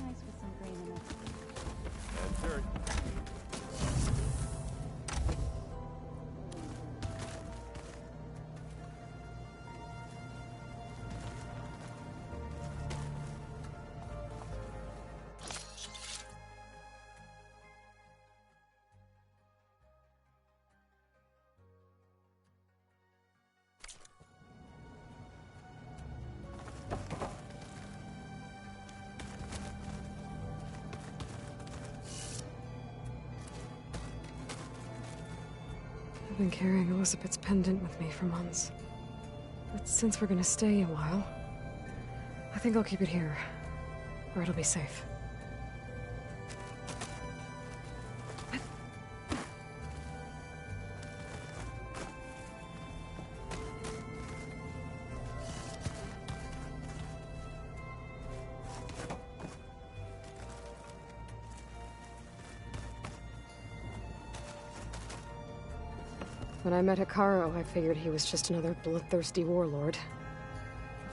nice with some green in it. That's her. I've been carrying Elizabeth's pendant with me for months. But since we're gonna stay a while, I think I'll keep it here, where it'll be safe. When I met Hikaru, I figured he was just another bloodthirsty warlord.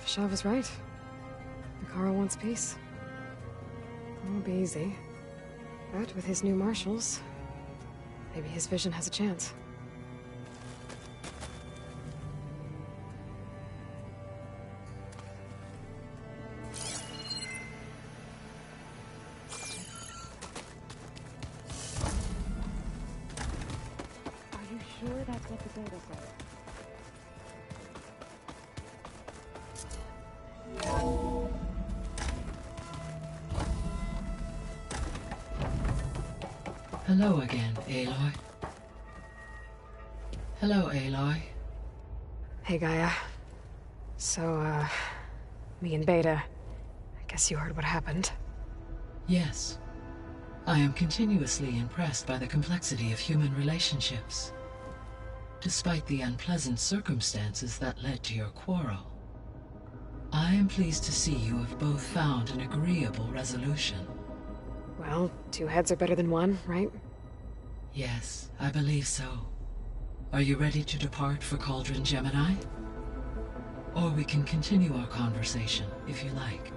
Shah was right. Hikaru wants peace. It won't be easy. But with his new marshals, maybe his vision has a chance. Sure, that's what the data says. Hello again, Aloy. Hello, Aloy. Hey, Gaia. So, me and Beta, I guess you heard what happened. Yes. I am continuously impressed by the complexity of human relationships. Despite the unpleasant circumstances that led to your quarrel, I am pleased to see you have both found an agreeable resolution. Well, two heads are better than one, right? Yes, I believe so. Are you ready to depart for Cauldron Gemini? Or we can continue our conversation, if you like.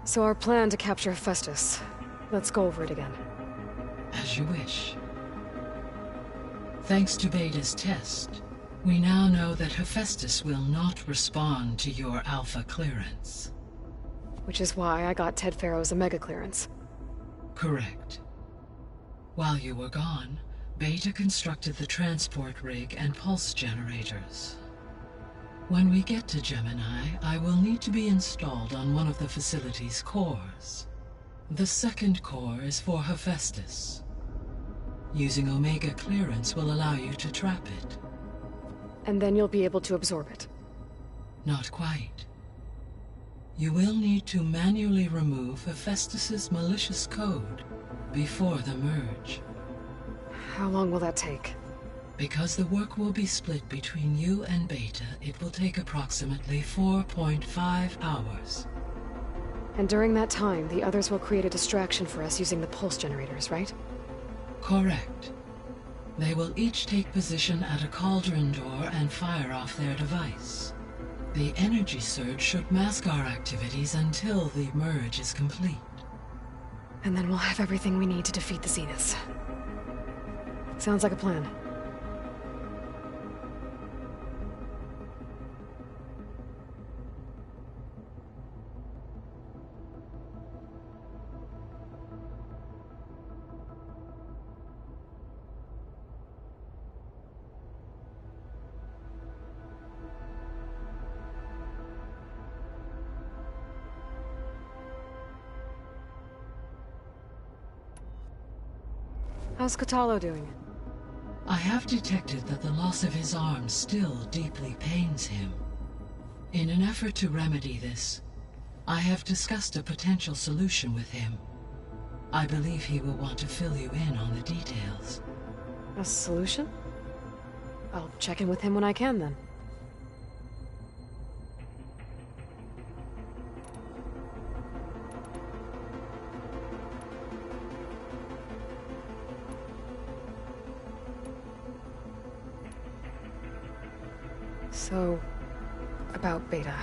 So our plan to capture Hephaestus. Let's go over it again. As you wish. Thanks to Beta's test, we now know that Hephaestus will not respond to your Alpha clearance. Which is why I got Ted Farrow's Omega clearance. Correct. While you were gone, Beta constructed the transport rig and pulse generators. When we get to Gemini, I will need to be installed on one of the facility's cores. The second core is for Hephaestus. Using Omega clearance will allow you to trap it. And then you'll be able to absorb it. Not quite. You will need to manually remove Hephaestus's malicious code before the merge. How long will that take? Because the work will be split between you and Beta, it will take approximately 4.5 hours. And during that time, the others will create a distraction for us using the pulse generators, right? Correct. They will each take position at a cauldron door and fire off their device. The energy surge should mask our activities until the merge is complete. And then we'll have everything we need to defeat the Zeniths. Sounds like a plan. How's Kotallo doing? I have detected that the loss of his arm still deeply pains him. In an effort to remedy this, I have discussed a potential solution with him. I believe he will want to fill you in on the details. A solution? I'll check in with him when I can, then. So, about Beta.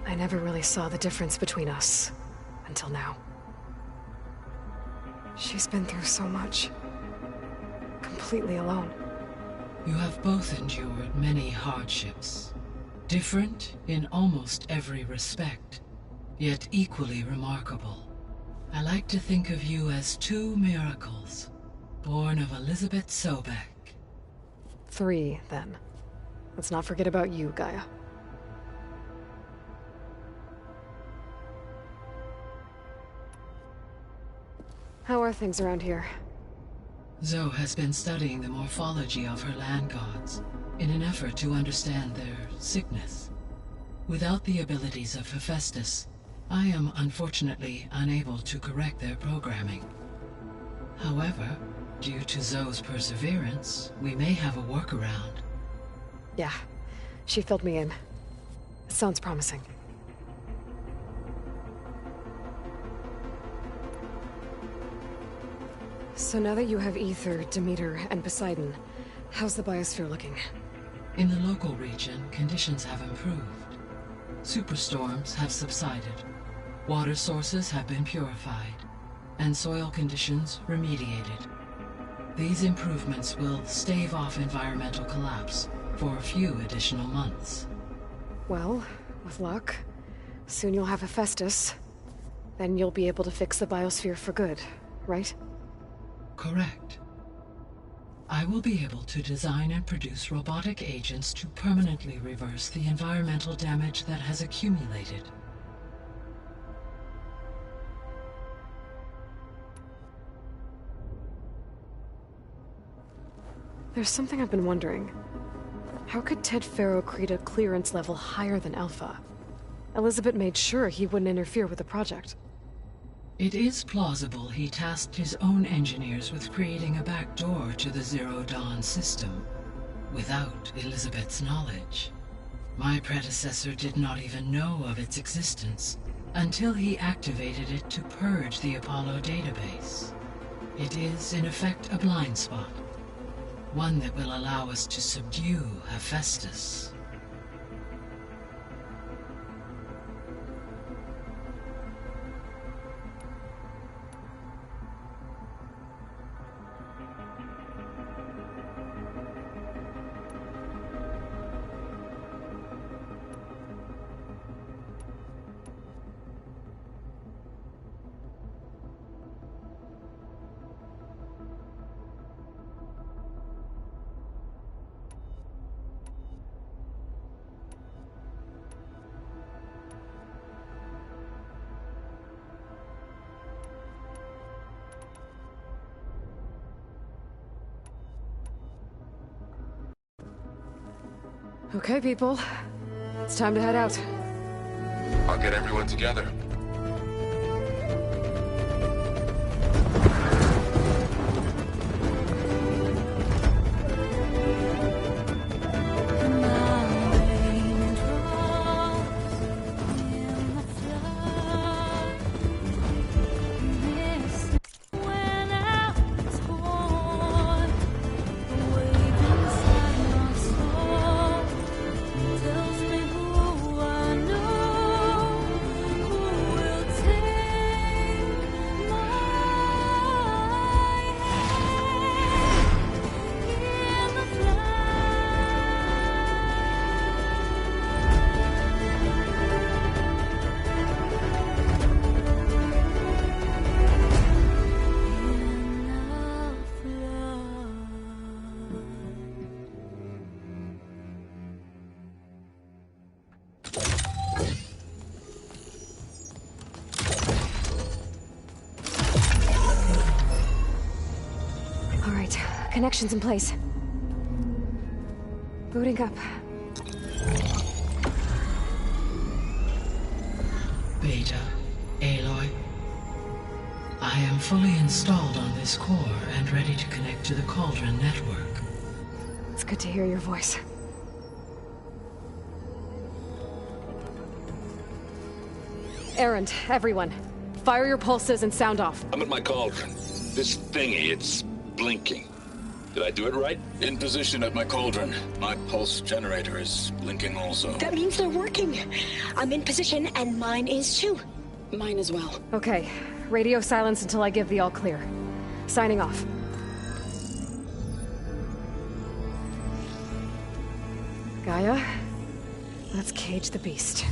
I never really saw the difference between us, until now. She's been through so much. Completely alone. You have both endured many hardships. Different in almost every respect, yet equally remarkable. I like to think of you as two miracles, born of Elizabeth Sobek. 3, then. Let's not forget about you, Gaia. How are things around here? Zoe has been studying the morphology of her land gods in an effort to understand their sickness. Without the abilities of Hephaestus, I am unfortunately unable to correct their programming. However, due to Zoe's perseverance, we may have a workaround. Yeah, she filled me in. It sounds promising. So now that you have Ether, Demeter, and Poseidon, how's the biosphere looking? In the local region, conditions have improved. Superstorms have subsided, water sources have been purified, and soil conditions remediated. These improvements will stave off environmental collapse for a few additional months. Well, with luck, soon you'll have Hephaestus. Then you'll be able to fix the biosphere for good, right? Correct. I will be able to design and produce robotic agents to permanently reverse the environmental damage that has accumulated. There's something I've been wondering. How could Ted Faro create a clearance level higher than Alpha? Elizabeth made sure he wouldn't interfere with the project. It is plausible he tasked his own engineers with creating a backdoor to the Zero Dawn system, without Elizabeth's knowledge. My predecessor did not even know of its existence, until he activated it to purge the Apollo database. It is, in effect, a blind spot. One that will allow us to subdue Hephaestus. Okay, people. It's time to head out. I'll get everyone together. Connections in place. Booting up. Beta, Aloy. I am fully installed on this core and ready to connect to the Cauldron network. It's good to hear your voice. Errand, everyone. Fire your pulses and sound off. I'm at my cauldron. This thingy, it's blinking. Did I do it right? In position at my cauldron. My pulse generator is blinking also. That means they're working. I'm in position, and mine is too. Mine as well. Okay. Radio silence until I give the all clear. Signing off. Gaia, let's cage the beast.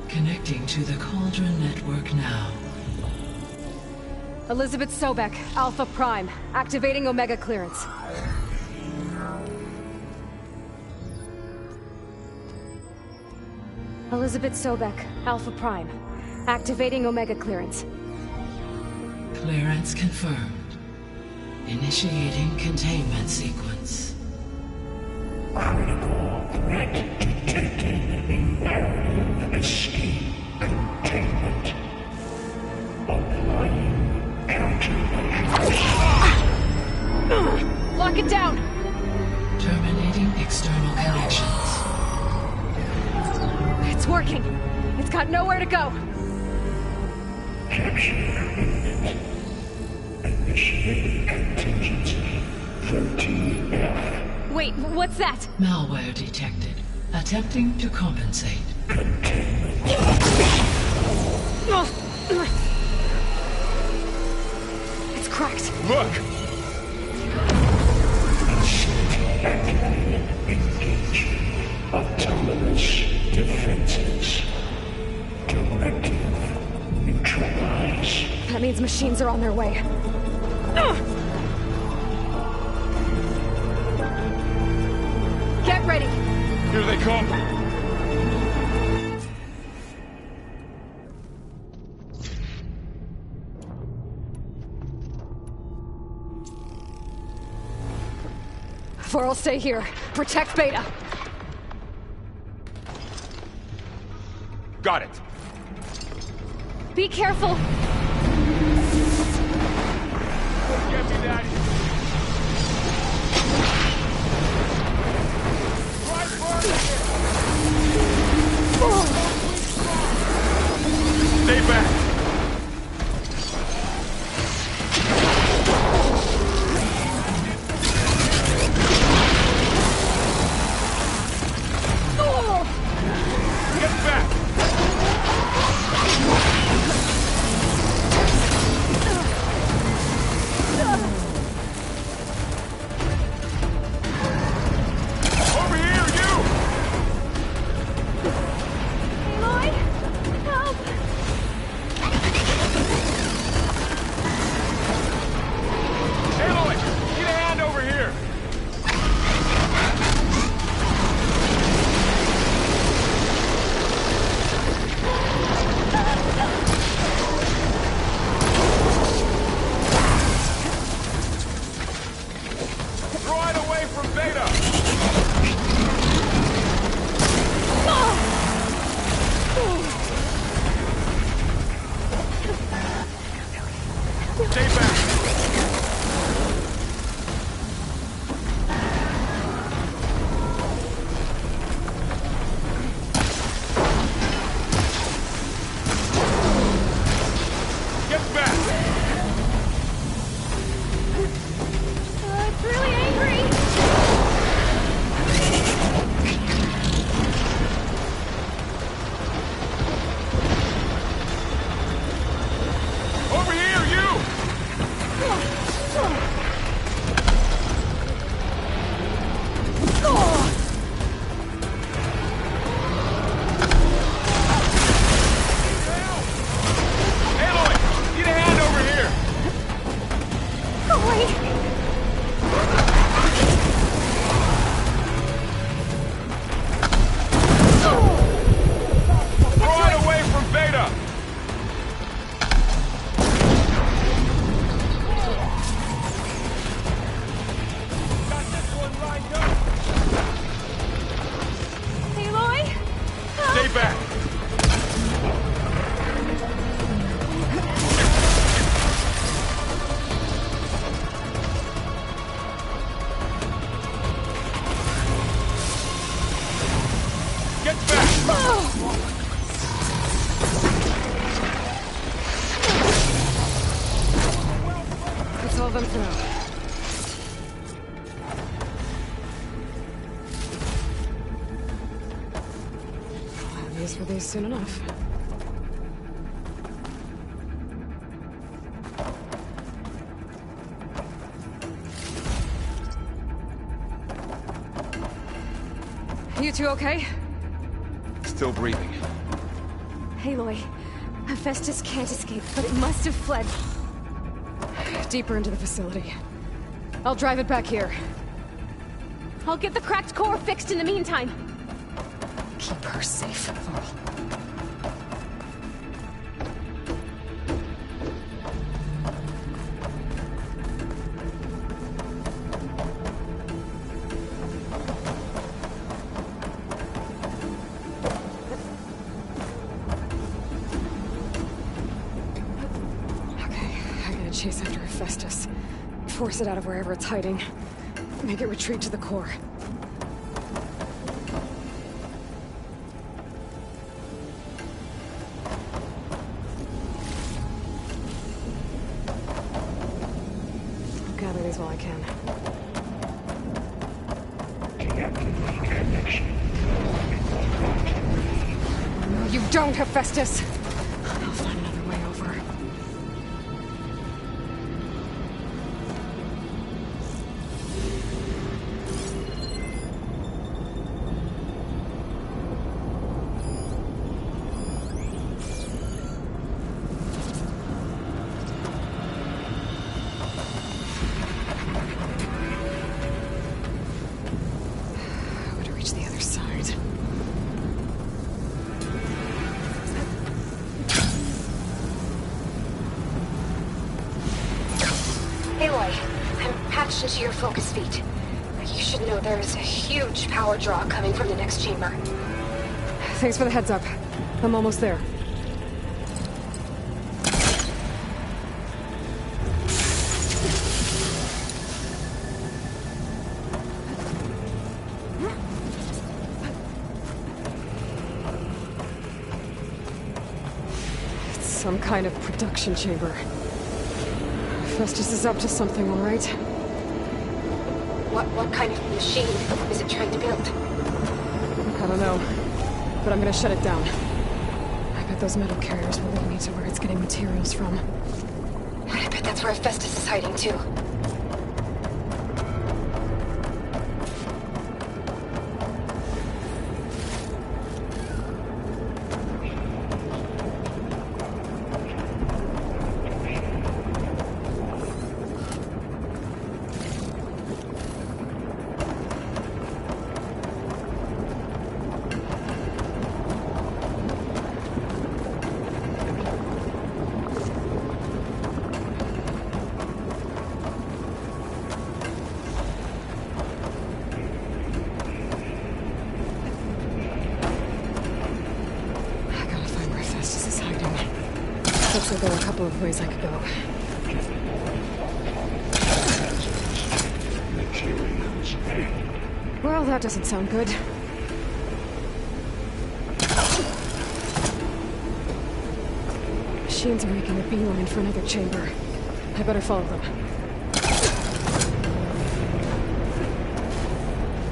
Connecting to the Cauldron network now. Elizabeth Sobek, Alpha Prime, activating Omega clearance. Elizabeth Sobek, Alpha Prime, activating Omega clearance. Clearance confirmed. Initiating containment sequence. Critical threat detected in narrative escape containment. Applying countermeasures. Lock it down! Terminating external connections. It's working! It's got nowhere to go! Capture imminent. Initiate contingency 13F. Wait, what's that? Malware detected. Attempting to compensate. It's cracked. Look! Activated. Engage. Autonomous defenses. Directive. Neutralize. That means machines are on their way. Get ready! Here they come! Vor'll stay here. Protect Beta. Got it. Be careful! Get me, Daddy. Right for it. Stay back. Get back. Over here, you! Aloy? Help! them for now. I'll have use for these soon enough. You two okay? Still breathing. Aloy, Hephaestus can't escape, but it must have fled deeper into the facility. I'll drive it back here. I'll get the cracked core fixed in the meantime. Keep her safe, Varl. Chase after Hephaestus. Force it out of wherever it's hiding. Make it retreat to the core. I'll gather these while I can. Deactivate connection. No, you don't, Hephaestus! I'll find another way over. Into your focus feed. You should know there is a huge power draw coming from the next chamber. Thanks for the heads up. I'm almost there. It's some kind of production chamber. Festus is up to something, all right? What kind of machine is it trying to build? I don't know, but I'm gonna shut it down. I bet those metal carriers will lead me to where it's getting materials from. I bet that's where Hephaestus is hiding too. So there are a couple of ways I could go. Well, that doesn't sound good. Machines are making a beeline for another chamber. I better follow them.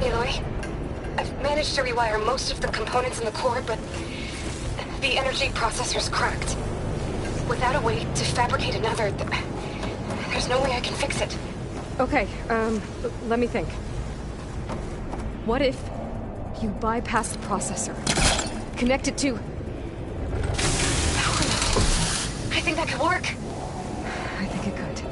Aloy, I've managed to rewire most of the components in the core, but the energy processor's cracked. Without a way to fabricate another, there's no way I can fix it. Okay, let me think. What if you bypass the processor? Connect it to... I think that could work. I think it could.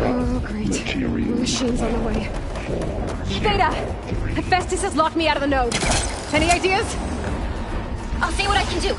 Oh, great. The machine's on the way. Beta! Hephaestus has locked me out of the node. Any ideas? I'll see what I can do.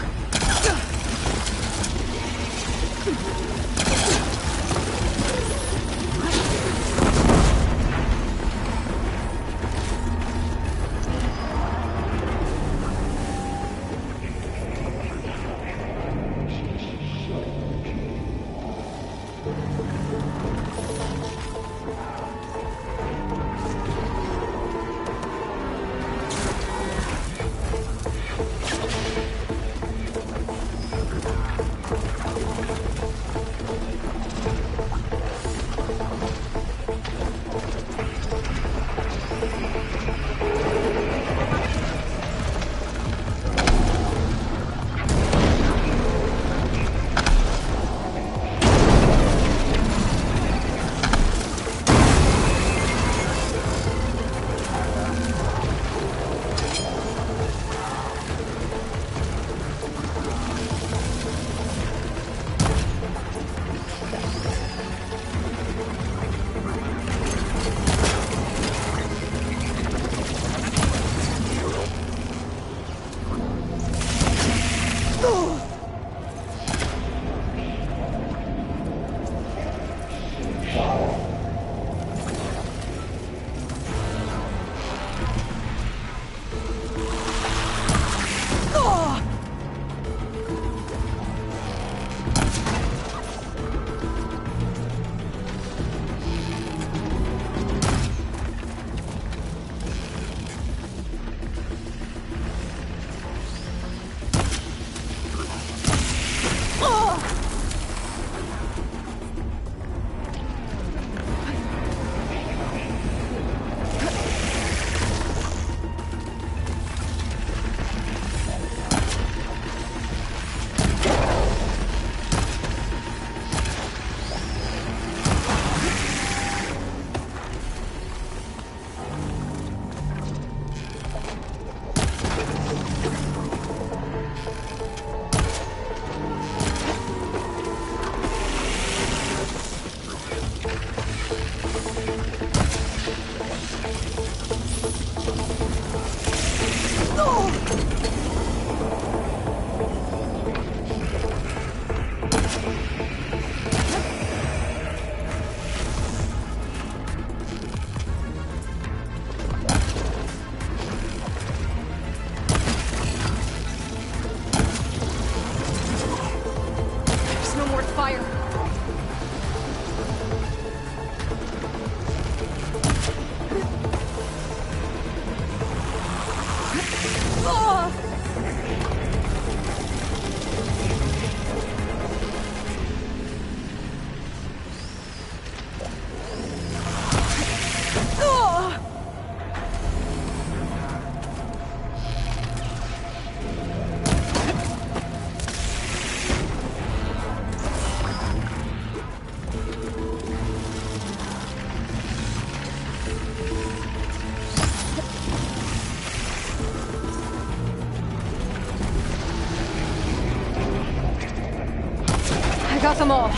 them all.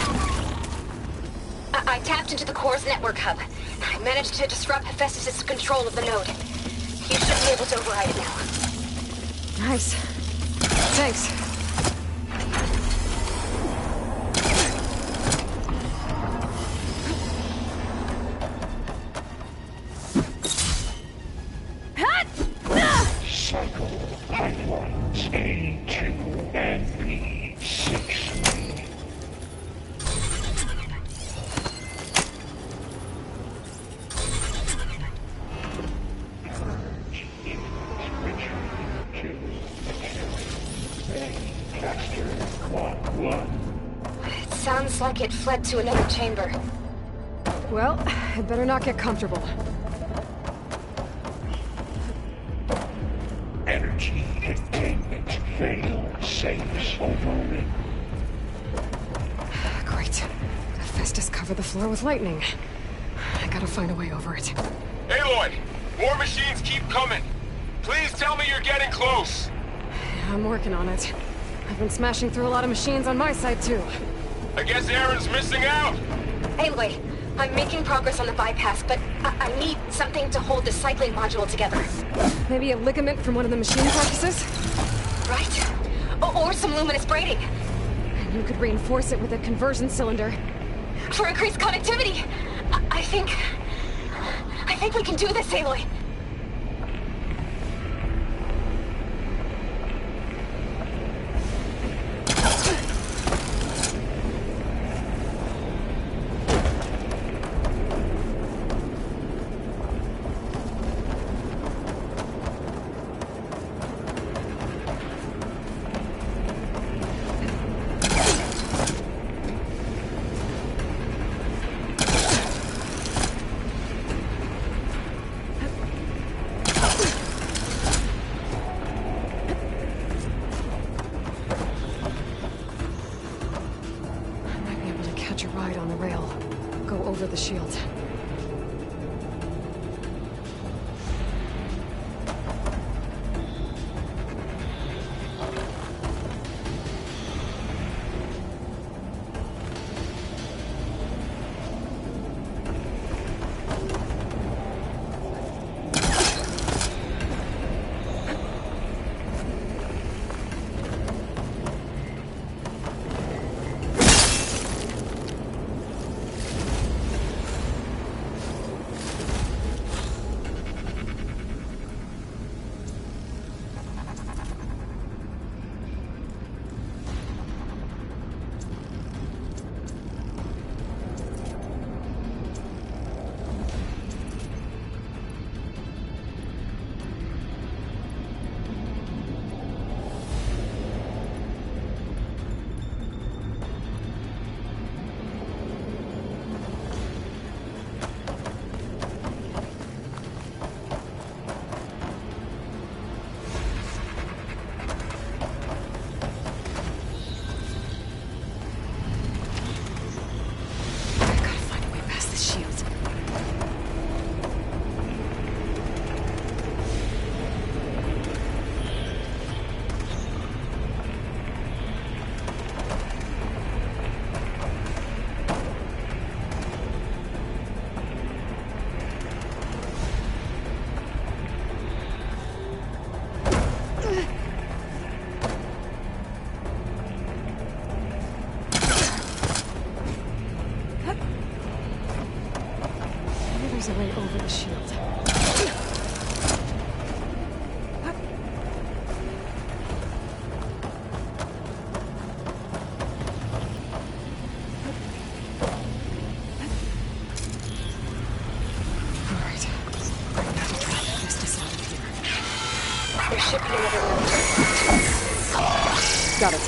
I tapped into the core's network hub. I managed to disrupt Hephaestus' control of the node. You should be able to override it now. Nice. Thanks. Cycle pipelines A2 and B6. Purge input retreat to Pullcaster Clock 1. It sounds like it fled to another chamber. Well, I'd better not get comfortable. Energy containment failed. Safes overrun. Great. Hephaestus covered the floor with lightning. I gotta find a way over it. Aloy! More machines keep coming! Please tell me you're getting close! I'm working on it. I've been smashing through a lot of machines on my side, too. I guess Aaron's missing out! Aloy, I'm making progress on the bypass, but I need something to hold the cycling module together. Maybe a ligament from one of the machine practices? Right? Or some luminous braiding. And you could reinforce it with a conversion cylinder. For increased connectivity! I think we can do this, Aloy. The shield. There's a way over the shield. Alright. I'm gonna have to drop Hephaestus out of here. There should be another node. Got it.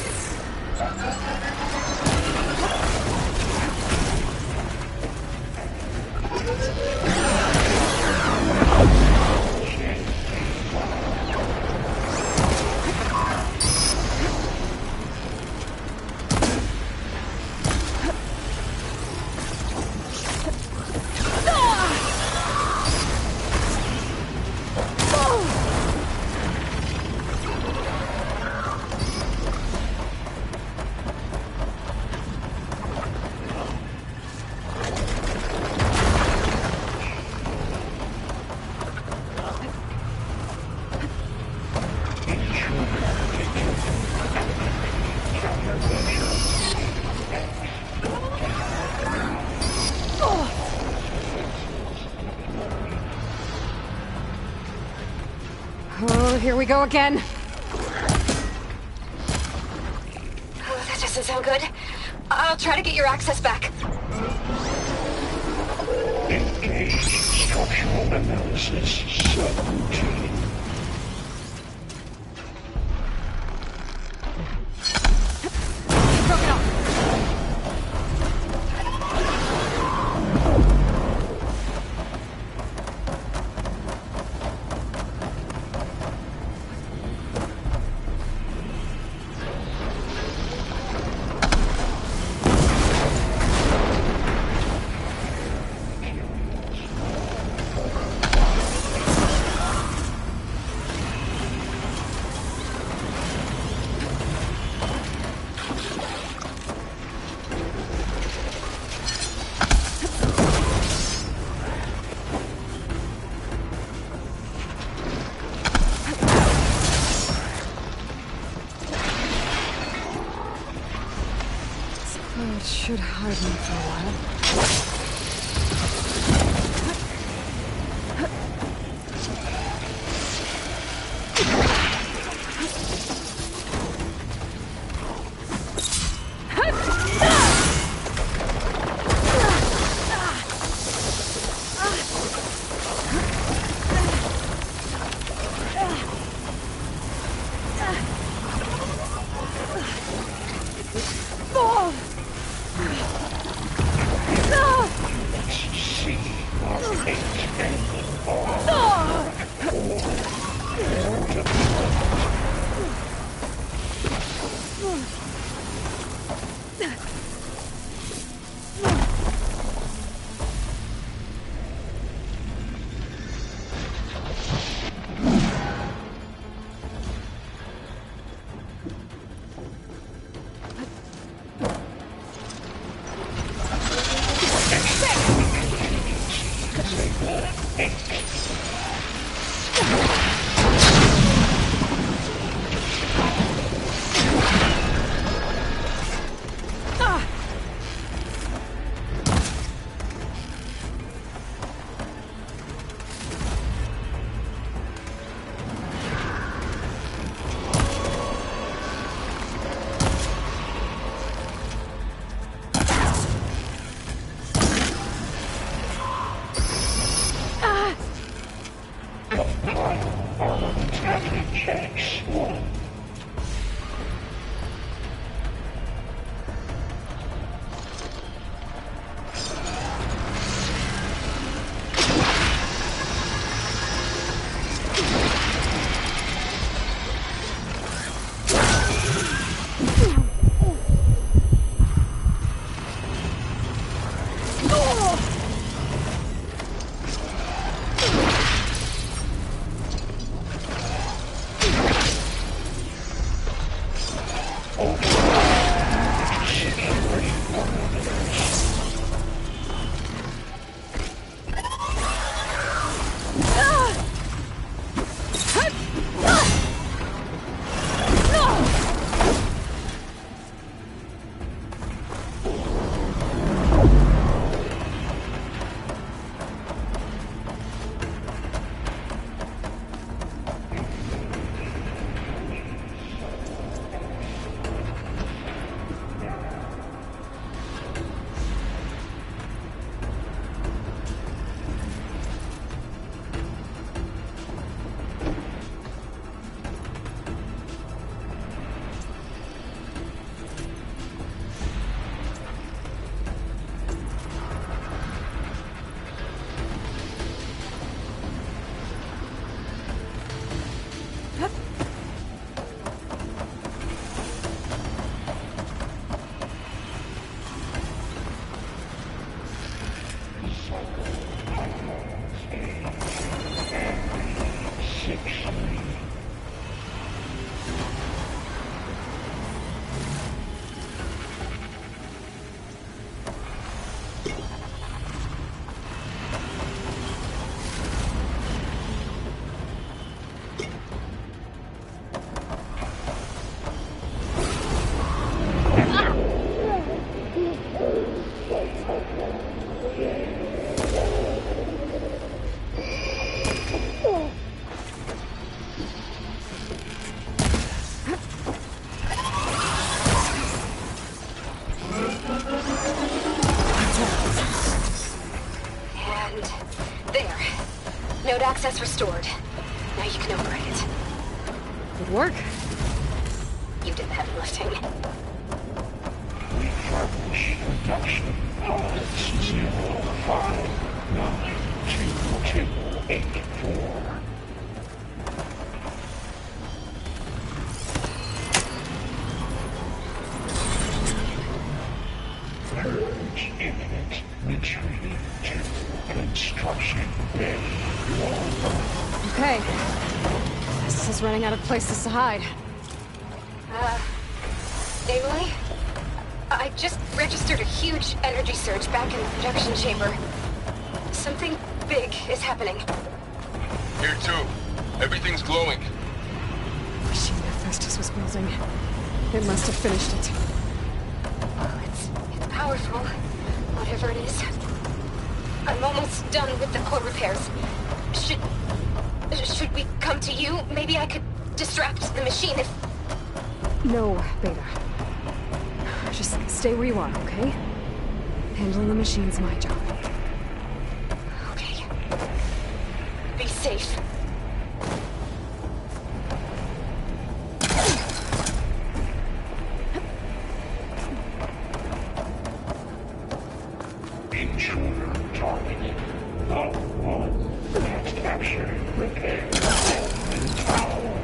Oh, here we go again. Oh, that doesn't sound good. I'll try to get your access back. Engage structural analysis subroutine. Broken off. It should hide me for a while. access restored. Now you can override it. Good work. You did the heavy lifting. Refurbish production pods 059284. Purge imminent. Retreating to construction bay 1. Okay. This is running out of places to hide. Aloy? I just registered a huge energy surge back in the production chamber. Something big is happening. Here too. Everything's glowing. The machine Hephaestus was building. It must have finished it. Oh, it's powerful. Whatever it is. I'm almost done with the core repairs. Should we come to you? Maybe I could distract the machine if... No, Beta. Just stay where you are, okay? Handling the machine's my job. Okay. Be safe. Intruder targeted. Not one. Capture, repair, and tower.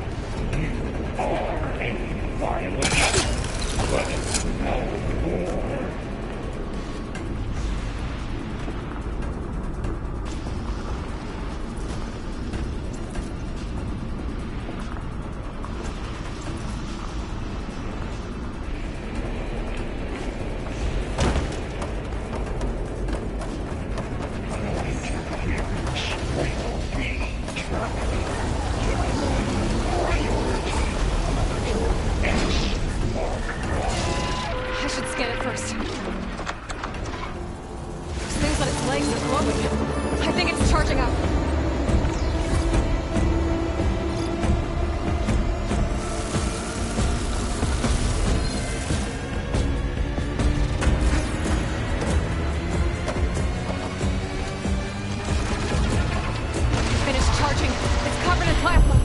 You are a violation. But no more. I should scan it first. Those things on its legs are glowing. I think it's charging up. Finished charging. It's covered in plasma.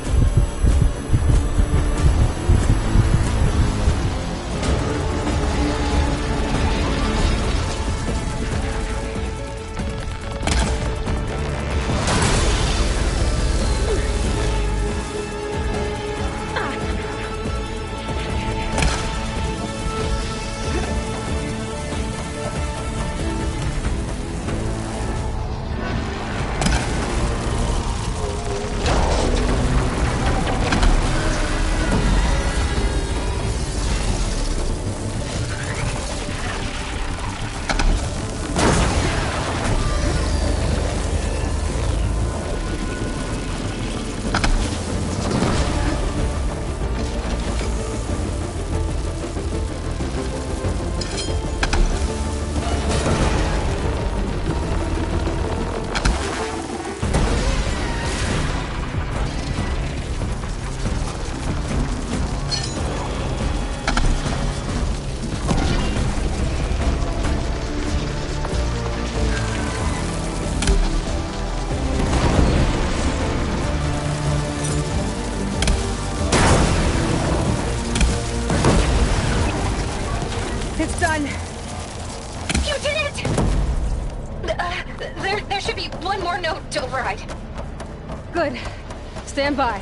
It's done. You did it! There should be one more note to override. Good. Stand by.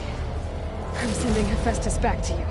I'm sending Hephaestus back to you.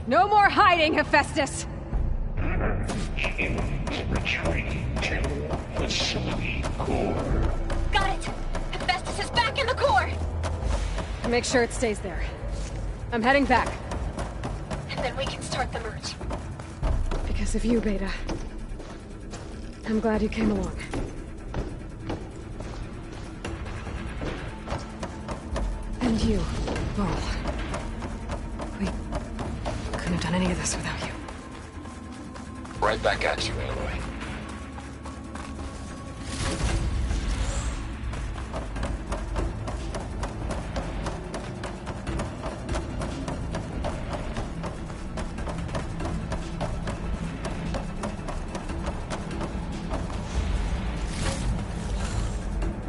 No more hiding, Hephaestus! Retreating to facility core. Got it! Hephaestus is back in the core! Make sure it stays there. I'm heading back. Then we can start the merge. Because of you, Beta. I'm glad you came along. And you, Laurel. We couldn't have done any of this without you. Right back at you, Aloy.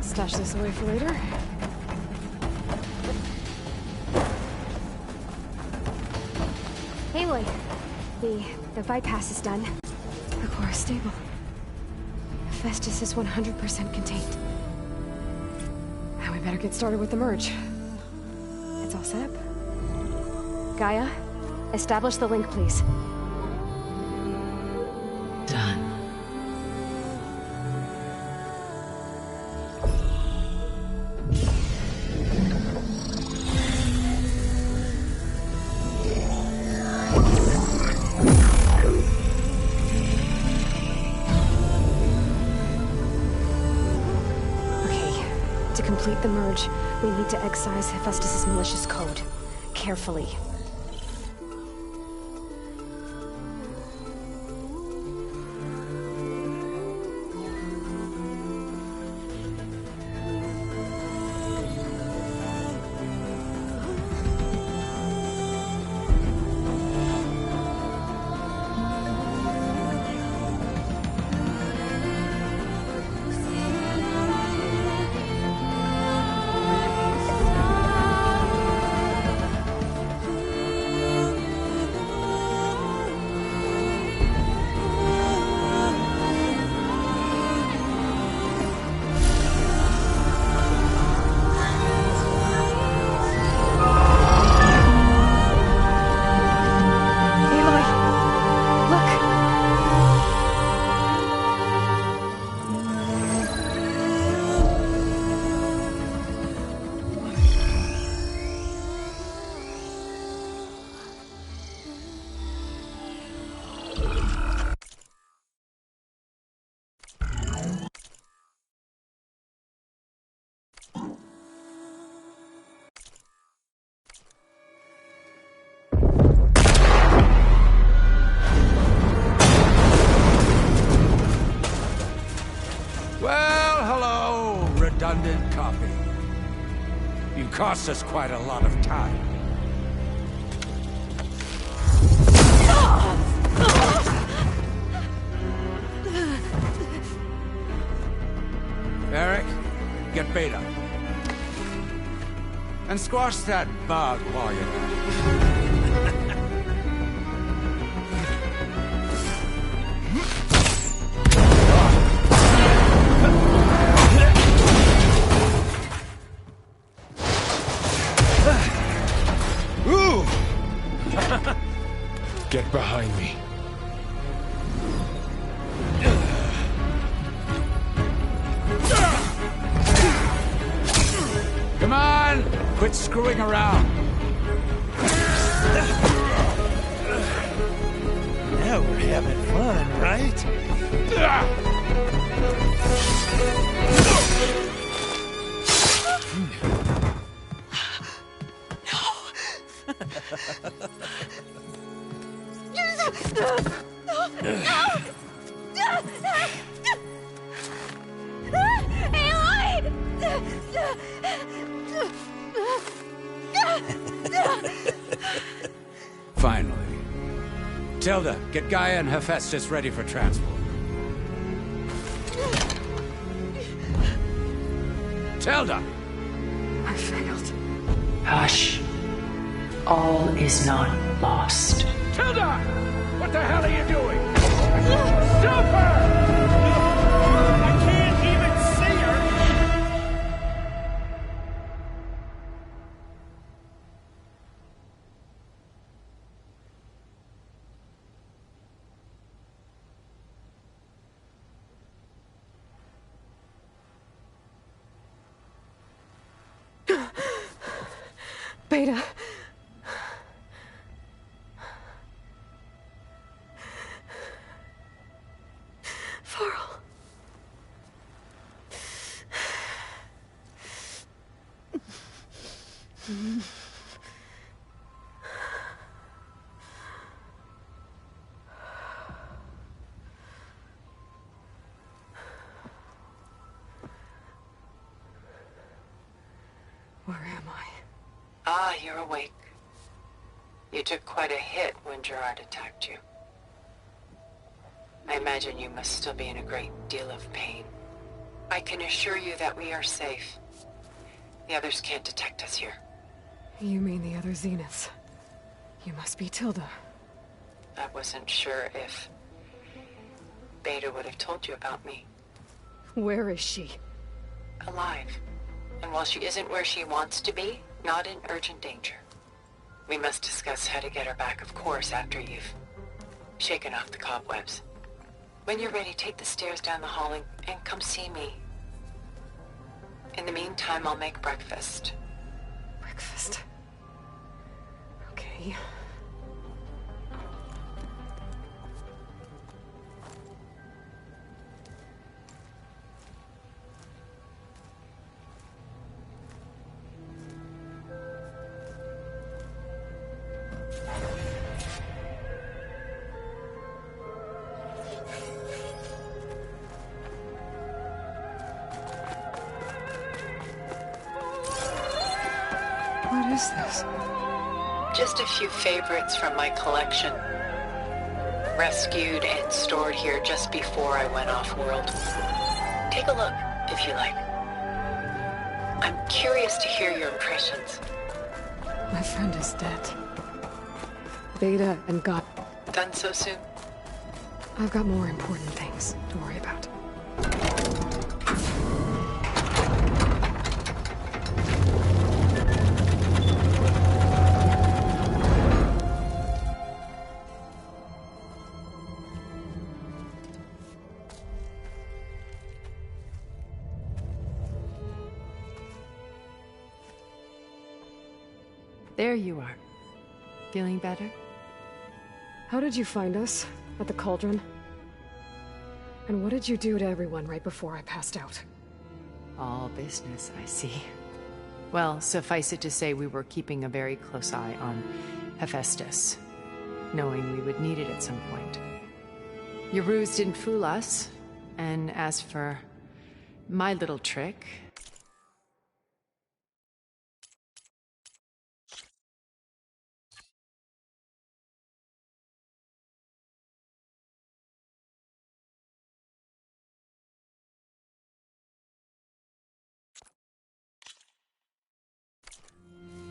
Stash this away for later. Aloy, the bypass is done. The core is stable. Hephaestus is 100% contained. Now we better get started with the merge. It's all set up. Gaia, establish the link, please. Done. To complete the merge, we need to excise Hephaestus' malicious code. Carefully. redundant copy. You cost us quite a lot of time. Eric, get Beta. And squash that bug while you're at it. Get behind me. Come on! Quit screwing around. Now we're having fun, right? Finally. Tilda, get Gaia and Hephaestus ready for transport. Tilda! I failed. Hush. All is not lost. Tilda! What the hell are you doing? Stop her! I can't even see her! Beta. Where am I? Ah, you're awake. You took quite a hit when Gerard attacked you. I imagine you must still be in a great deal of pain. I can assure you that we are safe. The others can't detect us here. You mean the other Zeniths? You must be Tilda. I wasn't sure if Beta would have told you about me. Where is she? Alive. And while she isn't where she wants to be, not in urgent danger. We must discuss how to get her back, of course, after you've shaken off the cobwebs. When you're ready, take the stairs down the hall and come see me. In the meantime, I'll make breakfast. Breakfast? Okay. What is this? Just a few favorites from my collection. Rescued and stored here just before I went off-world. Take a look, if you like. I'm curious to hear your impressions. My friend is dead. Beta and God. Done so soon? I've got more important things to worry about. There you are. Feeling better? How did you find us? At the cauldron? And what did you do to everyone right before I passed out? All business, I see. Well, suffice it to say we were keeping a very close eye on Hephaestus, knowing we would need it at some point. Your ruse didn't fool us, and as for my little trick...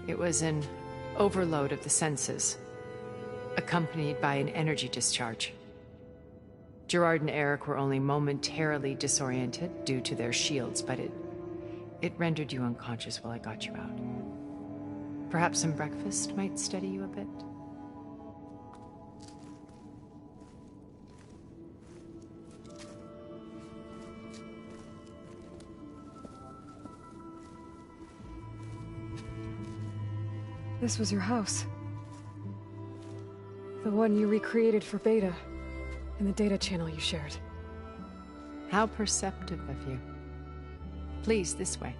It was an overload of the senses, accompanied by an energy discharge. Gerard and Eric were only momentarily disoriented due to their shields, but it rendered you unconscious while I got you out. Perhaps some breakfast might steady you a bit? This was your house. The one you recreated for Beta, in the data channel you shared. How perceptive of you. Please, this way.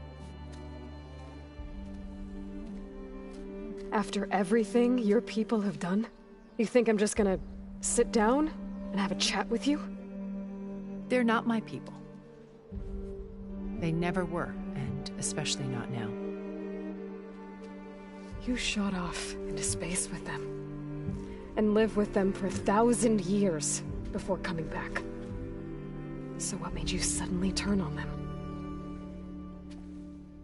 After everything your people have done, you think I'm just gonna sit down and have a chat with you? They're not my people. They never were, and especially not now. You shot off into space with them, and lived with them for 1,000 years before coming back. So what made you suddenly turn on them?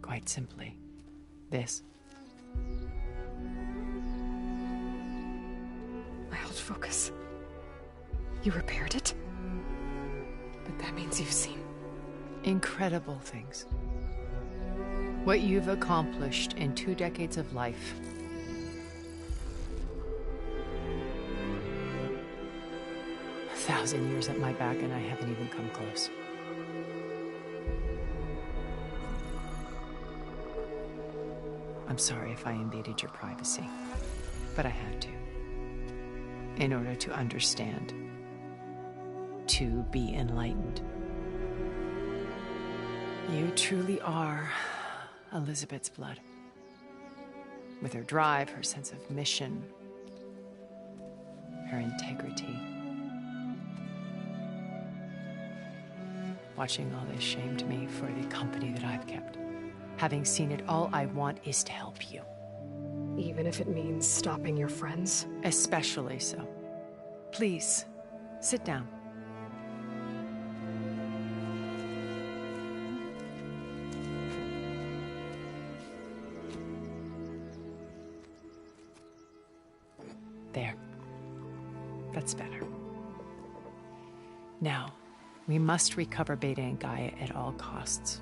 Quite simply, this. My old focus. You repaired it? But that means you've seen... incredible things. What you've accomplished in 2 decades of life. A 1,000 years at my back and I haven't even come close. I'm sorry if I invaded your privacy, but I had to. In order to understand. To be enlightened. You truly are Elizabeth's blood. With her drive, her sense of mission, her integrity. Watching all this shamed me for the company that I've kept. Having seen it, all I want is to help you. Even if it means stopping your friends? Especially so. Please, sit down. There. That's better. Now, we must recover Beta and Gaia at all costs.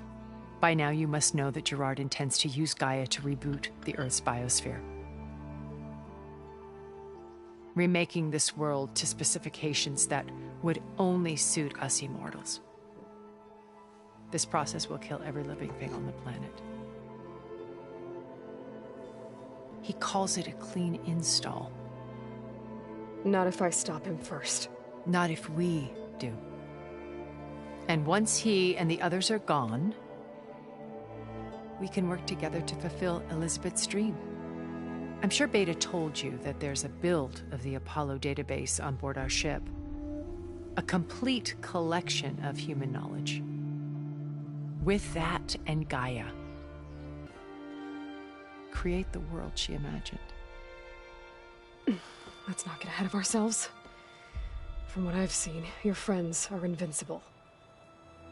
By now, you must know that Gerard intends to use Gaia to reboot the Earth's biosphere. Remaking this world to specifications that would only suit us immortals. This process will kill every living thing on the planet. He calls it a clean install. Not if I stop him first. Not if we do. And once he and the others are gone, we can work together to fulfill Elizabeth's dream. I'm sure Beta told you that there's a build of the Apollo database on board our ship. A complete collection of human knowledge. With that and Gaia, create the world she imagined. Let's not get ahead of ourselves. From what I've seen, your friends are invincible.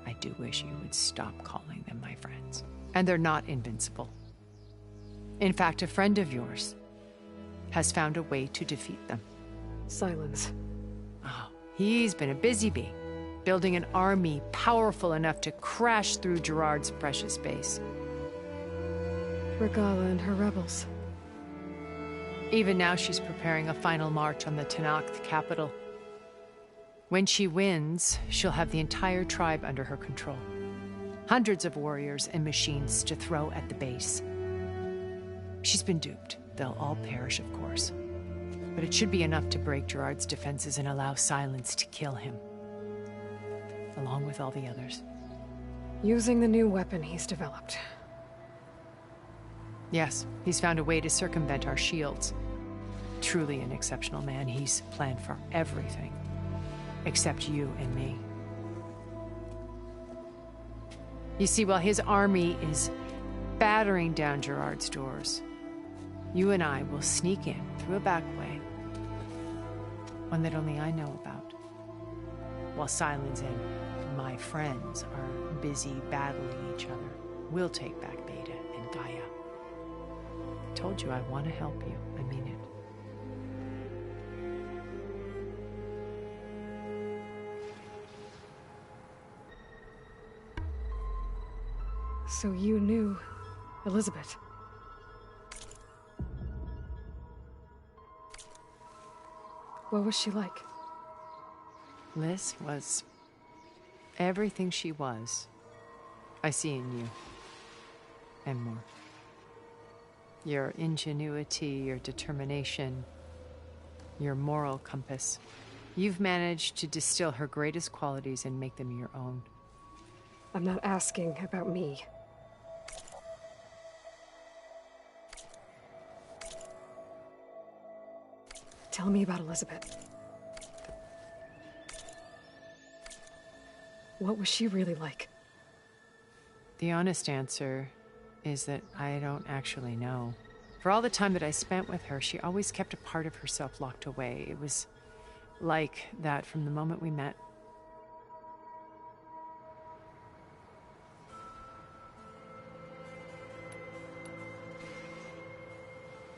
I do wish you would stop calling them my friends. And they're not invincible. In fact, a friend of yours has found a way to defeat them. Silence. Oh, he's been a busy bee, building an army powerful enough to crash through Gerard's precious base. Regala and her rebels. Even now, she's preparing a final march on the Tenakth capital. When she wins, she'll have the entire tribe under her control. Hundreds of warriors and machines to throw at the base. She's been duped. They'll all perish, of course. But it should be enough to break Gerard's defenses and allow Silence to kill him. Along with all the others. Using the new weapon he's developed. Yes, he's found a way to circumvent our shields. Truly an exceptional man. He's planned for everything. Except you and me. You see, while his army is battering down Gerard's doors, you and I will sneak in through a back way. One that only I know about. While Silence and my friends are busy battling each other, we'll take back Beta and Gaia. I told you I want to help you. I mean it. So you knew Elizabeth. What was she like? Liz was everything she was. I see in you. And more. Your ingenuity, your determination, your moral compass. You've managed to distill her greatest qualities and make them your own. I'm not asking about me. Tell me about Elizabeth. What was she really like? The honest answer is that I don't actually know. For all the time that I spent with her, she always kept a part of herself locked away. It was like that from the moment we met.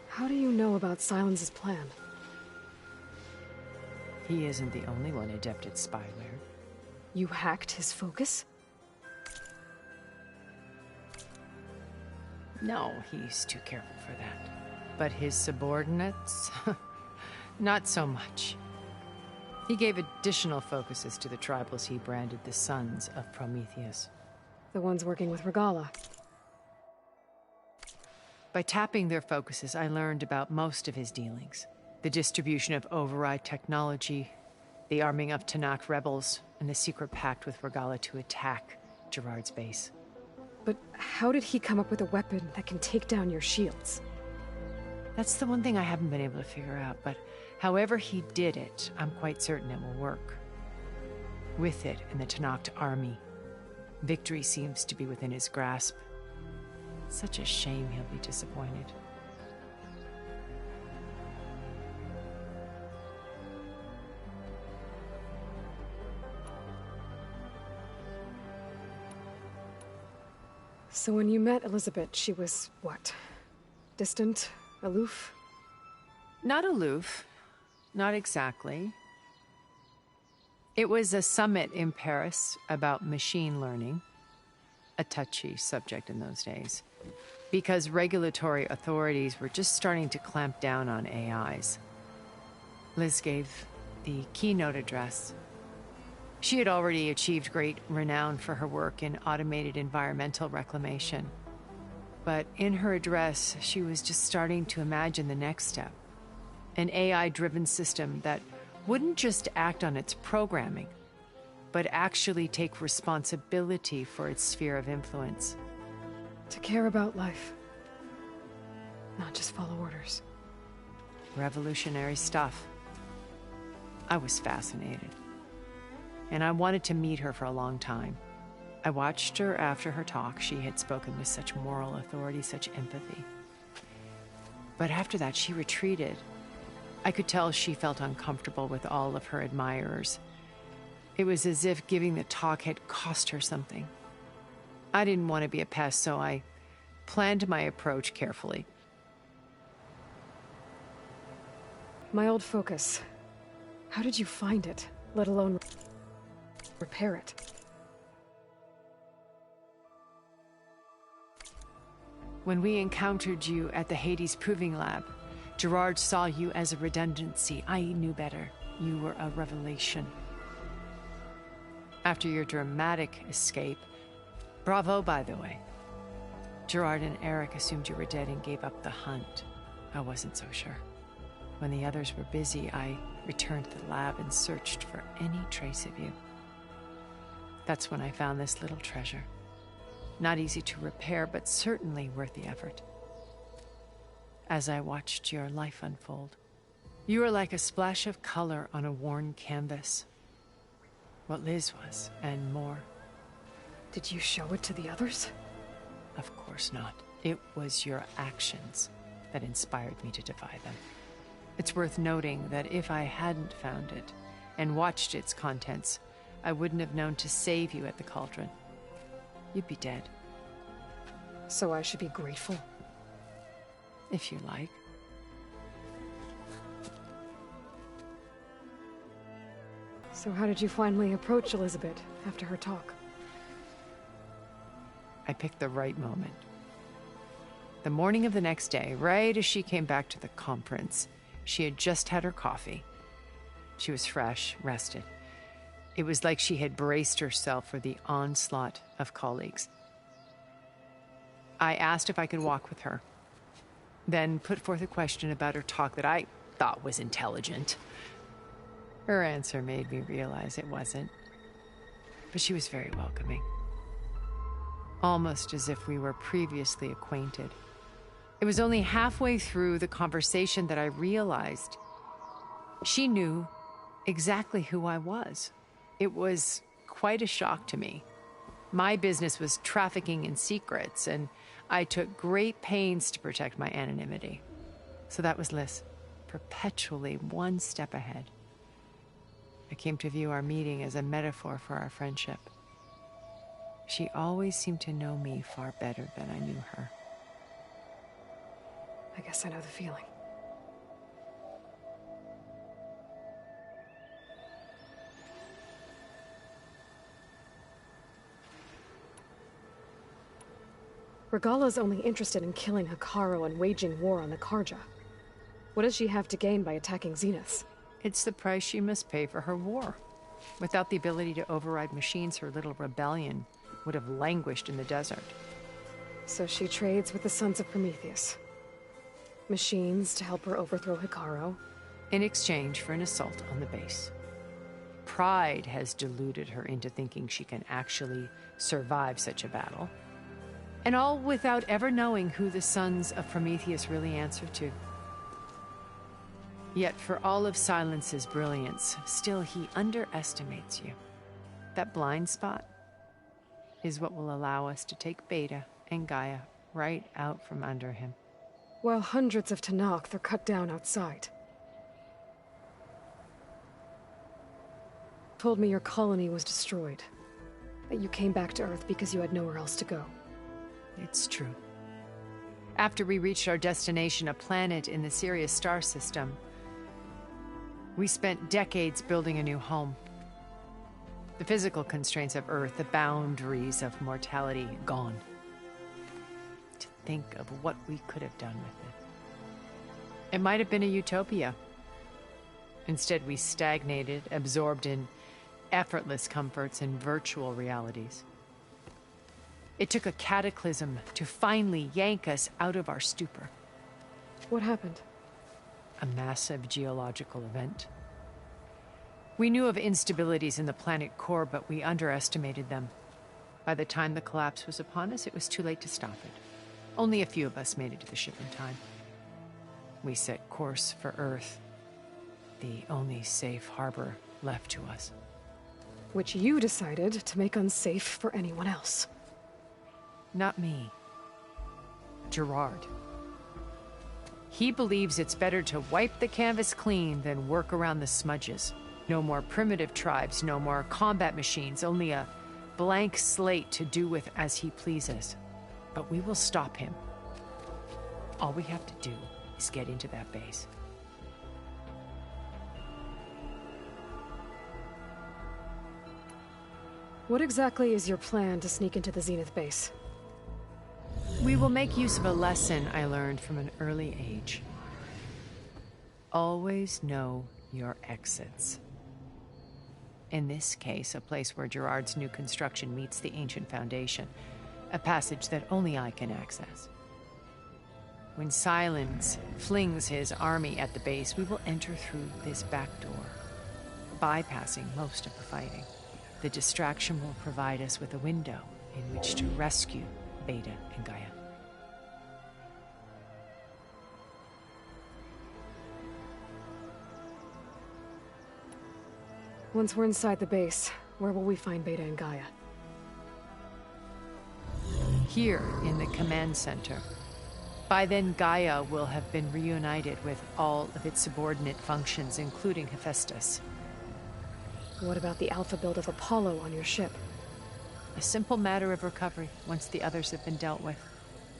How do you know about Silence's plan? He isn't the only one adept at spyware. You hacked his focus? No, he's too careful for that. But his subordinates? Not so much. He gave additional focuses to the tribals he branded the Sons of Prometheus. The ones working with Regala. By tapping their focuses, I learned about most of his dealings. The distribution of override technology, the arming of Tenakth rebels, and the secret pact with Regala to attack Gerard's base. But how did he come up with a weapon that can take down your shields? That's the one thing I haven't been able to figure out, but however he did it, I'm quite certain it will work. With it and the Tenakth army, victory seems to be within his grasp. Such a shame he'll be disappointed. So when you met Elizabeth, she was what? Distant? Aloof? Not aloof. Not exactly. It was a summit in Paris about machine learning, a touchy subject in those days, because regulatory authorities were just starting to clamp down on AIs. Liz gave the keynote address. She had already achieved great renown for her work in automated environmental reclamation. But in her address, she was just starting to imagine the next step. An AI-driven system that wouldn't just act on its programming, but actually take responsibility for its sphere of influence. To care about life. Not just follow orders. Revolutionary stuff. I was fascinated. And I wanted to meet her for a long time. I watched her after her talk. She had spoken with such moral authority, such empathy. But after that, she retreated. I could tell she felt uncomfortable with all of her admirers. It was as if giving the talk had cost her something. I didn't want to be a pest, so I planned my approach carefully. My old focus. How did you find it, let alone repair it? When we encountered you at the Hades Proving Lab, Gerard saw you as a redundancy. I knew better. You were a revelation. After your dramatic escape, bravo, by the way. Gerard and Eric assumed you were dead and gave up the hunt. I wasn't so sure. When the others were busy, I returned to the lab and searched for any trace of you. That's when I found this little treasure. Not easy to repair, but certainly worth the effort. As I watched your life unfold, you were like a splash of color on a worn canvas. What Liz was, and more. Did you show it to the others? Of course not. It was your actions that inspired me to defy them. It's worth noting that if I hadn't found it and watched its contents, I wouldn't have known to save you at the cauldron. You'd be dead. So I should be grateful? If you like. So how did you finally approach Elizabeth after her talk? I picked the right moment. The morning of the next day, right as she came back to the conference, she had just had her coffee. She was fresh, rested. It was like she had braced herself for the onslaught of colleagues. I asked if I could walk with her, then put forth a question about her talk that I thought was intelligent. Her answer made me realize it wasn't, but she was very welcoming. Almost as if we were previously acquainted. It was only halfway through the conversation that I realized she knew exactly who I was. It was quite a shock to me. My business was trafficking in secrets, and I took great pains to protect my anonymity. So that was Liz, perpetually one step ahead. I came to view our meeting as a metaphor for our friendship. She always seemed to know me far better than I knew her. I guess I know the feeling. Regala's only interested in killing Hekarro and waging war on the Karja. What does she have to gain by attacking Zenith? It's the price she must pay for her war. Without the ability to override machines, her little rebellion would have languished in the desert. So she trades with the Sons of Prometheus. Machines to help her overthrow Hekarro. In exchange for an assault on the base. Pride has deluded her into thinking she can actually survive such a battle. And all without ever knowing who the Sons of Prometheus really answer to. Yet for all of Silence's brilliance, still he underestimates you. That blind spot is what will allow us to take Beta and Gaia right out from under him. While hundreds of Tenakth are cut down outside. Told me your colony was destroyed. That you came back to Earth because you had nowhere else to go. It's true. After we reached our destination, a planet in the Sirius star system, we spent decades building a new home. The physical constraints of Earth, the boundaries of mortality, gone. To think of what we could have done with it. It might have been a utopia. Instead, we stagnated, absorbed in effortless comforts and virtual realities. It took a cataclysm to finally yank us out of our stupor. What happened? A massive geological event. We knew of instabilities in the planet core, but we underestimated them. By the time the collapse was upon us, it was too late to stop it. Only a few of us made it to the ship in time. We set course for Earth, the only safe harbor left to us. Which you decided to make unsafe for anyone else. Not me. Gerard. He believes it's better to wipe the canvas clean than work around the smudges. No more primitive tribes, no more combat machines, only a blank slate to do with as he pleases. But we will stop him. All we have to do is get into that base. What exactly is your plan to sneak into the Zenith base? We will make use of a lesson I learned from an early age. Always know your exits. In this case, a place where Gerard's new construction meets the ancient foundation, a passage that only I can access. When Silence flings his army at the base, we will enter through this back door, bypassing most of the fighting. The distraction will provide us with a window in which to rescue Beta and Gaia. Once we're inside the base, where will we find Beta and Gaia? Here in the command center. By then, Gaia will have been reunited with all of its subordinate functions, including Hephaestus. What about the alpha build of Apollo on your ship? A simple matter of recovery once the others have been dealt with.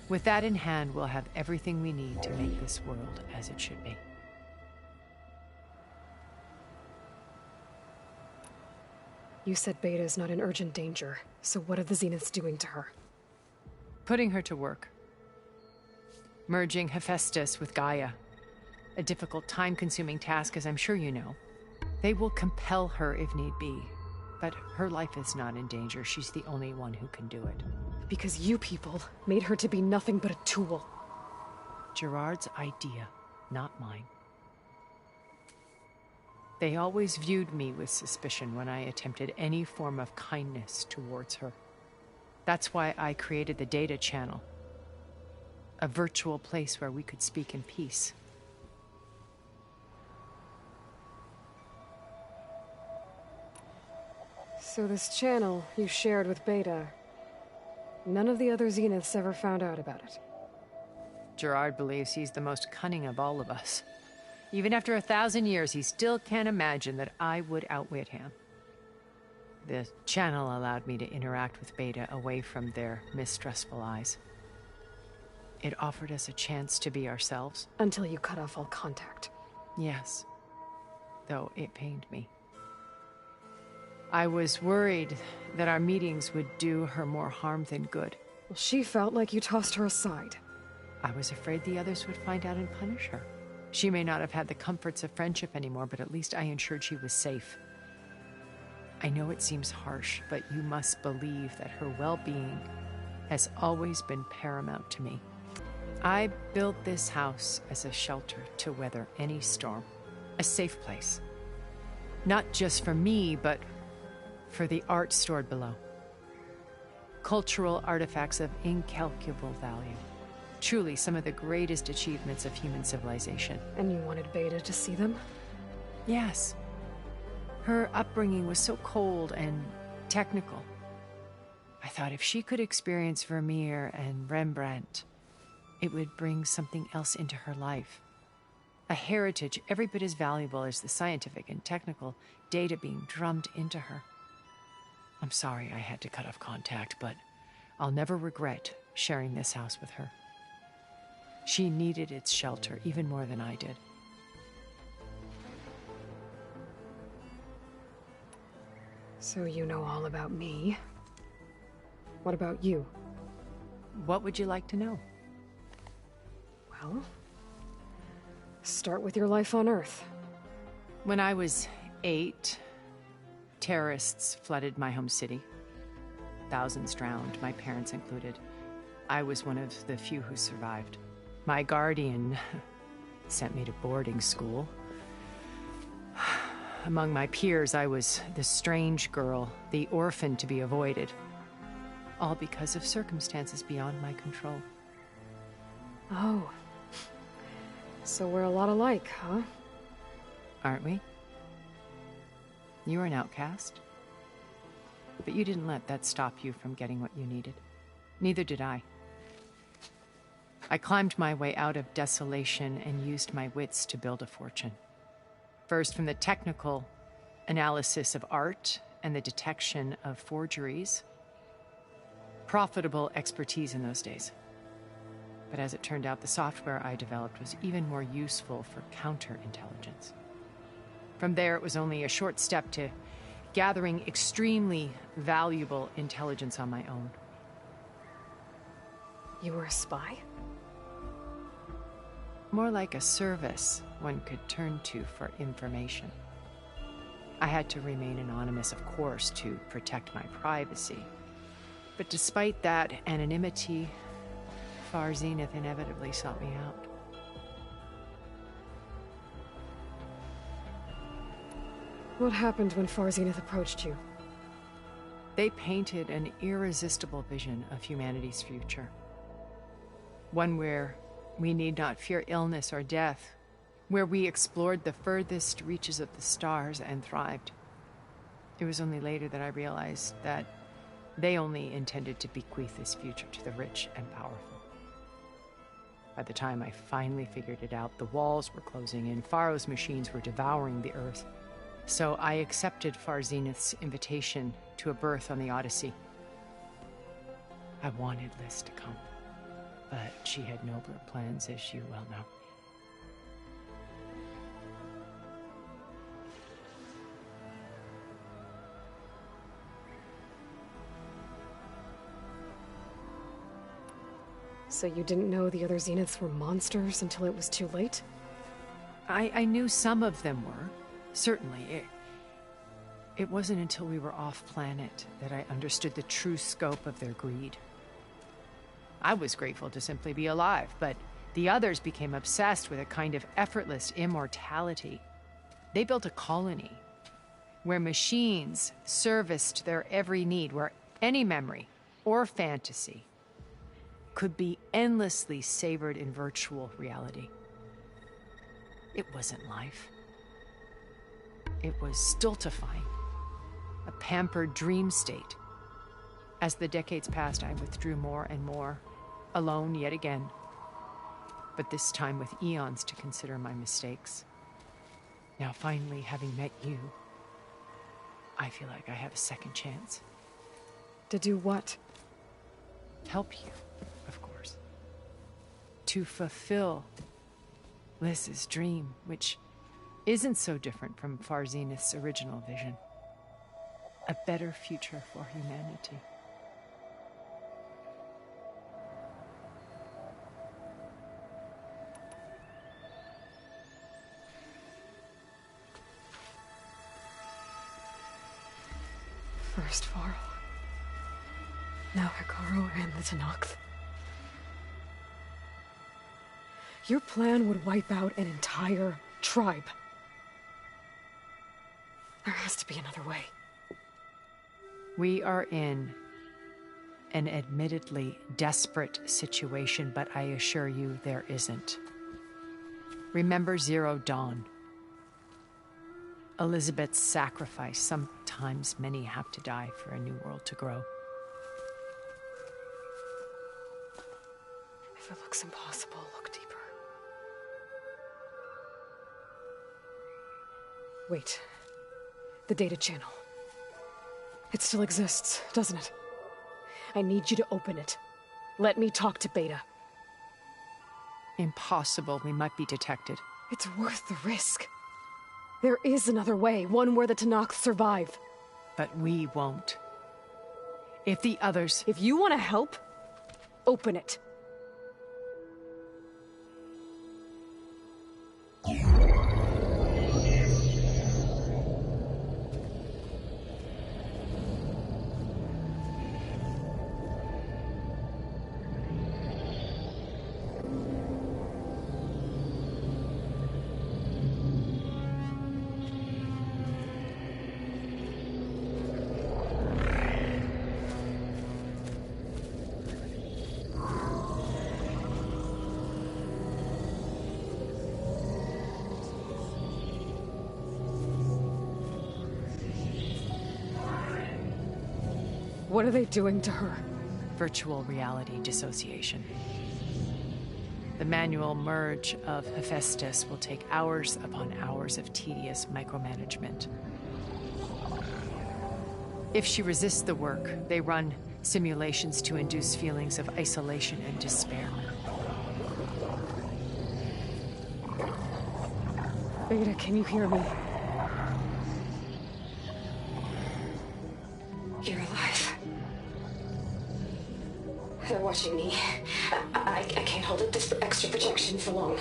With that in hand, we'll have everything we need to make this world as it should be. You said Beta is not in urgent danger, so what are the Zeniths doing to her? Putting her to work. Merging Hephaestus with Gaia. A difficult, time-consuming task, as I'm sure you know. They will compel her if need be. But her life is not in danger. She's the only one who can do it. Because you people made her to be nothing but a tool. Gerard's idea, not mine. They always viewed me with suspicion when I attempted any form of kindness towards her. That's why I created the data channel. A virtual place where we could speak in peace. So this channel you shared with Beta, none of the other Zeniths ever found out about it. Gerard believes he's the most cunning of all of us. Even after 1,000 years, he still can't imagine that I would outwit him. The channel allowed me to interact with Beta away from their mistrustful eyes. It offered us a chance to be ourselves. Until you cut off all contact. Yes, though it pained me. I was worried that our meetings would do her more harm than good. Well, she felt like you tossed her aside. I was afraid the others would find out and punish her. She may not have had the comforts of friendship anymore, but at least I ensured she was safe. I know it seems harsh, but you must believe that her well-being has always been paramount to me. I built this house as a shelter to weather any storm. A safe place. Not just for me, but for the art stored below. Cultural artifacts of incalculable value. Truly some of the greatest achievements of human civilization. And you wanted Beta to see them? Yes. Her upbringing was so cold and technical. I thought if she could experience Vermeer and Rembrandt, it would bring something else into her life. A heritage every bit as valuable as the scientific and technical data being drummed into her. I'm sorry I had to cut off contact, but I'll never regret sharing this house with her. She needed its shelter even more than I did. So you know all about me. What about you? What would you like to know? Well, start with your life on Earth. When I was 8, terrorists flooded my home city. Thousands drowned, my parents included. I was one of the few who survived. My guardian sent me to boarding school. Among my peers, I was the strange girl, the orphan to be avoided. All because of circumstances beyond my control. Oh. So we're a lot alike, huh? Aren't we? You were an outcast. But you didn't let that stop you from getting what you needed. Neither did I. I climbed my way out of desolation and used my wits to build a fortune. First, from the technical analysis of art and the detection of forgeries. Profitable expertise in those days. But as it turned out, the software I developed was even more useful for counterintelligence. From there, it was only a short step to gathering extremely valuable intelligence on my own. You were a spy? More like a service one could turn to for information. I had to remain anonymous, of course, to protect my privacy. But despite that anonymity, Far Zenith inevitably sought me out. What happened when Far Zenith approached you? They painted an irresistible vision of humanity's future. One where we need not fear illness or death, where we explored the furthest reaches of the stars and thrived. It was only later that I realized that they only intended to bequeath this future to the rich and powerful. By the time I finally figured it out, the walls were closing in, Pharaoh's machines were devouring the Earth. So I accepted Far Zenith's invitation to a berth on the Odyssey. I wanted Liz to come, but she had nobler plans, as you well know. So you didn't know the other Zeniths were monsters until it was too late? I knew some of them were. Certainly. It wasn't until we were off-planet that I understood the true scope of their greed. I was grateful to simply be alive, but the others became obsessed with a kind of effortless immortality. They built a colony where machines serviced their every need, where any memory or fantasy could be endlessly savored in virtual reality. It wasn't life. It was stultifying, a pampered dream state. As the decades passed, I withdrew more and more, alone yet again, but this time with eons to consider my mistakes. Now, finally, having met you, I feel like I have a second chance. To do what? Help you, of course. To fulfill Liz's dream, which isn't so different from Far Zenith's original vision. A better future for humanity. First Varl. Now Hikaru and the Tenakth. Your plan would wipe out an entire tribe. There has to be another way. We are in an admittedly desperate situation, but I assure you there isn't. Remember Zero Dawn. Elizabeth's sacrifice. Sometimes many have to die for a new world to grow. If it looks impossible, look deeper. Wait. The data channel. It still exists, doesn't it? I need you to open it. Let me talk to Beta. Impossible. We might be detected. It's worth the risk. There is another way, one where the Tenakth survive. But we won't. If the others... If you want to help, open it. What are they doing to her? Virtual reality dissociation. The manual merge of Hephaestus will take hours upon hours of tedious micromanagement. If she resists the work, they run simulations to induce feelings of isolation and despair. Beta, can you hear me? You're alive. They're watching me. I can't hold up this extra projection for long.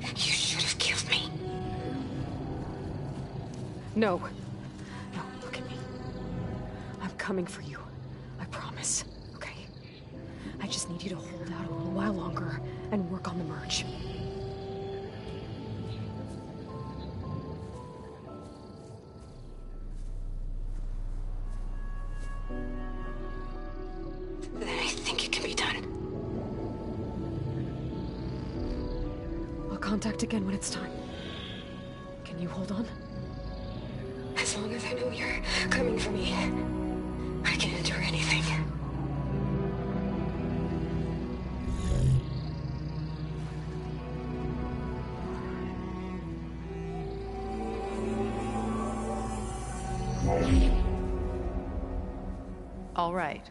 You should have killed me. No. No, look at me. I'm coming for you. I promise. Okay? I just need you to hold out a little while longer and work on the merge. Then I think it can be done. I'll contact again when it's time. Can you hold on? As long as I know you're coming for me, I can endure anything. All right.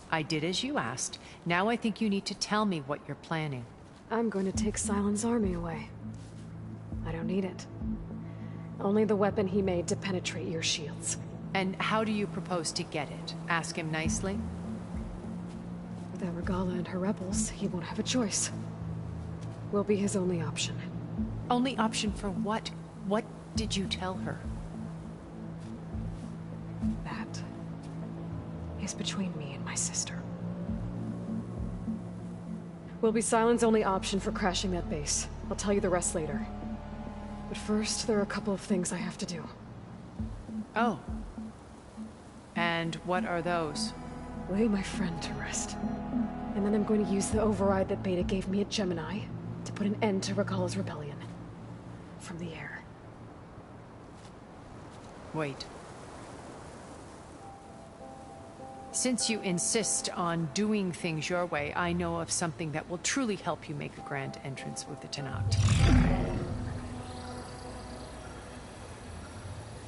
I did as you asked. Now I think you need to tell me what you're planning. I'm going to take Silent's army away. I don't need it. Only the weapon he made to penetrate your shields. And how do you propose to get it? Ask him nicely? Without Regala and her rebels, he won't have a choice. We'll be his only option. Only option for what? What did you tell her? That is between me and my sister. Will be Silent's only option for crashing that base. I'll tell you the rest later. But first, there are a couple of things I have to do. Oh. And what are those? Lay my friend to rest. And then I'm going to use the override that Beta gave me at Gemini to put an end to Regala's rebellion. From the air. Wait. Since you insist on doing things your way, I know of something that will truly help you make a grand entrance with the Tenakth.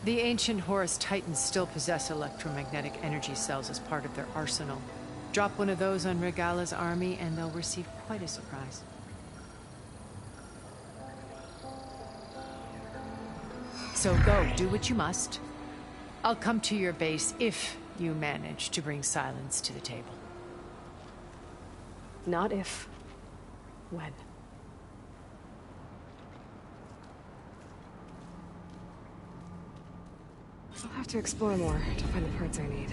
The ancient Horus Titans still possess electromagnetic energy cells as part of their arsenal. Drop one of those on Regala's army and they'll receive quite a surprise. So go, do what you must. I'll come to your base if you manage to bring Silence to the table. Not if. When. I'll have to explore more to find the parts I need.